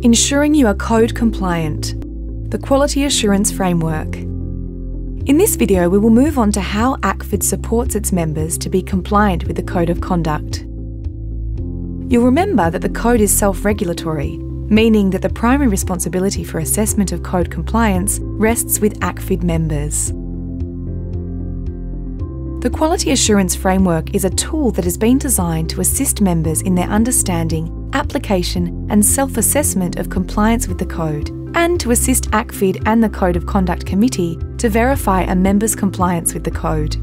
Ensuring you are code compliant. The Quality Assurance Framework. In this video, we will move on to how ACFID supports its members to be compliant with the Code of Conduct. You'll remember that the code is self-regulatory, meaning that the primary responsibility for assessment of code compliance rests with ACFID members. The Quality Assurance Framework is a tool that has been designed to assist members in their understanding, application and self-assessment of compliance with the code, and to assist ACFID and the Code of Conduct Committee to verify a member's compliance with the code.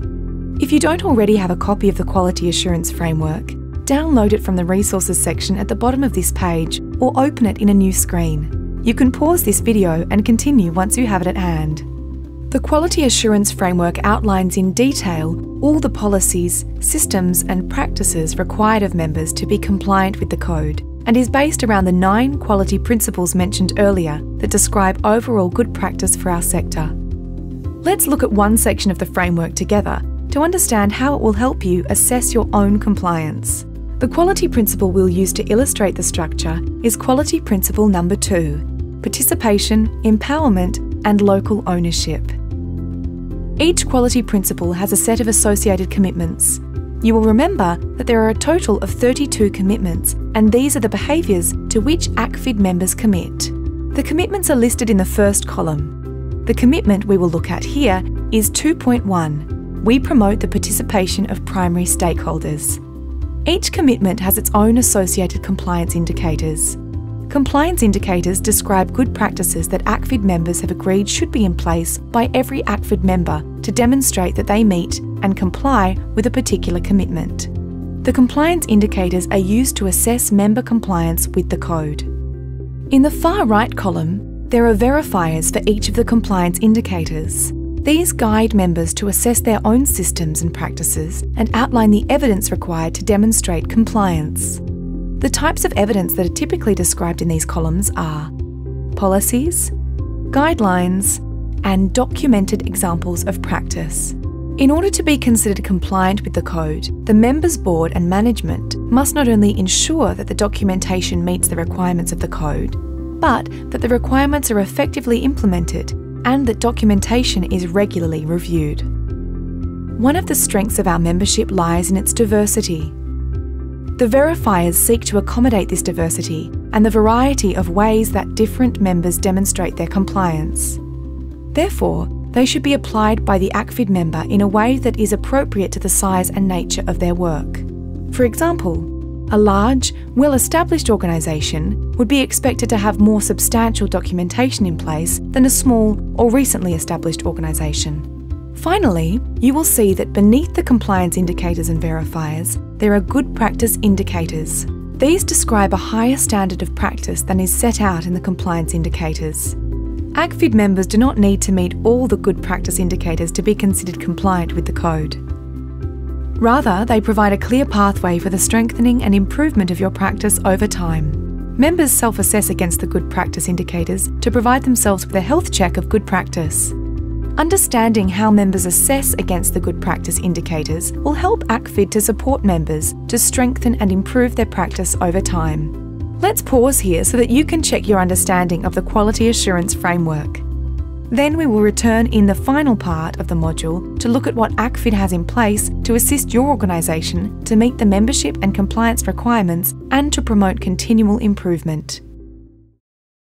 If you don't already have a copy of the Quality Assurance Framework, download it from the Resources section at the bottom of this page or open it in a new screen. You can pause this video and continue once you have it at hand. The Quality Assurance Framework outlines in detail all the policies, systems and practices required of members to be compliant with the code, and is based around the 9 quality principles mentioned earlier that describe overall good practice for our sector. Let's look at one section of the framework together to understand how it will help you assess your own compliance. The quality principle we'll use to illustrate the structure is Quality Principle number 2, Participation, Empowerment and Local Ownership. Each quality principle has a set of associated commitments. You will remember that there are a total of 32 commitments, and these are the behaviours to which ACFID members commit. The commitments are listed in the first column. The commitment we will look at here is 2.1. We promote the participation of primary stakeholders. Each commitment has its own associated compliance indicators. Compliance indicators describe good practices that ACFID members have agreed should be in place by every ACFID member to demonstrate that they meet and comply with a particular commitment. The compliance indicators are used to assess member compliance with the code. In the far right column, there are verifiers for each of the compliance indicators. These guide members to assess their own systems and practices and outline the evidence required to demonstrate compliance. The types of evidence that are typically described in these columns are policies, guidelines, and documented examples of practice. In order to be considered compliant with the code, the members' board and management must not only ensure that the documentation meets the requirements of the code, but that the requirements are effectively implemented and that documentation is regularly reviewed. One of the strengths of our membership lies in its diversity. The verifiers seek to accommodate this diversity and the variety of ways that different members demonstrate their compliance. Therefore, they should be applied by the ACFID member in a way that is appropriate to the size and nature of their work. For example, a large, well-established organisation would be expected to have more substantial documentation in place than a small or recently established organisation. Finally, you will see that beneath the compliance indicators and verifiers, there are good practice indicators. These describe a higher standard of practice than is set out in the compliance indicators. ACFID members do not need to meet all the good practice indicators to be considered compliant with the code. Rather, they provide a clear pathway for the strengthening and improvement of your practice over time. Members self-assess against the good practice indicators to provide themselves with a health check of good practice. Understanding how members assess against the good practice indicators will help ACFID to support members to strengthen and improve their practice over time. Let's pause here so that you can check your understanding of the Quality Assurance Framework. Then we will return in the final part of the module to look at what ACFID has in place to assist your organisation to meet the membership and compliance requirements and to promote continual improvement.